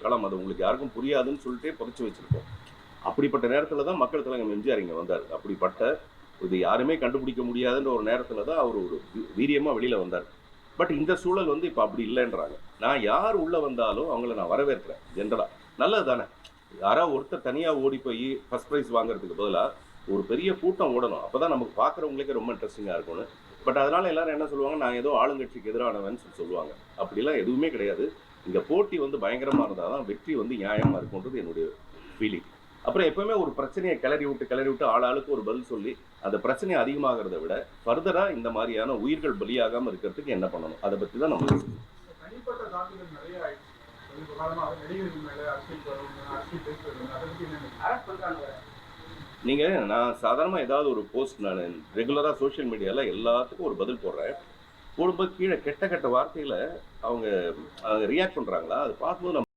களம், அது உங்களுக்கு யாருக்கும் புரியாதுன்னு சொல்லிட்டே புதைச்சி வச்சிருக்கோம். அப்படிப்பட்ட நேரத்தில் தான் மக்கள் தலைவர் எம்ஜிஆர் இங்கே வந்தார். அப்படிப்பட்ட இது யாருமே கண்டுபிடிக்க முடியாதுன்ற ஒரு நேரத்தில் தான் அவர் ஒரு வீரியமாக வெளியில் வந்தார். பட் இந்த சூழல் வந்து இப்போ அப்படி இல்லைன்றாங்க. நான் யார் உள்ளே வந்தாலும் அவங்கள நான் வரவேற்கிறேன். ஜென்ரலாக நல்லது தானே. யாராவது ஒருத்தர் தனியாக ஓடி போய் ஃபர்ஸ்ட் ப்ரைஸ் வாங்குறதுக்கு பதிலாக ஒரு பெரிய கூட்டம் ஓடணும். அப்போ தான் நமக்கு பார்க்குறவங்களுக்கே ரொம்ப இன்ட்ரெஸ்டிங்காக இருக்கும்னு. பட் அதனால் எல்லாரும் என்ன சொல்லுவாங்க, நான் ஏதோ ஆளுங்கட்சிக்கு எதிரானவன்னு சொல்லுவாங்க. அப்படிலாம் எதுவுமே கிடையாது. இங்கே போட்டி வந்து பயங்கரமாக இருந்தால் தான் வெற்றி வந்து நியாயமாக இருக்குன்றது என்னுடைய ஃபீலிங். அப்புறம் எப்பவுமே ஒரு பிரச்சனையை கிளறி விட்டு ஆளாளுக்கு ஒரு பதில் சொல்லி அந்த பிரச்சனை அதிகமாகிறத விட ஃபர்தரா இந்த மாதிரியான உயிர்கள் பலியாகாம இருக்கிறதுக்கு என்ன பண்ணணும், அதை பத்தி தான் நம்ம நீங்க நான் சாதாரணமா ஏதாவது ஒரு போஸ்ட் நான் ரெகுலரா சோசியல் மீடியால எல்லாத்துக்கும் ஒரு பதில் போடுறேன். போடும்போது கீழே கெட்ட கெட்ட வார்த்தையில அவங்க ரியாக்ட் பண்றாங்களா, அது பார்க்கும்போது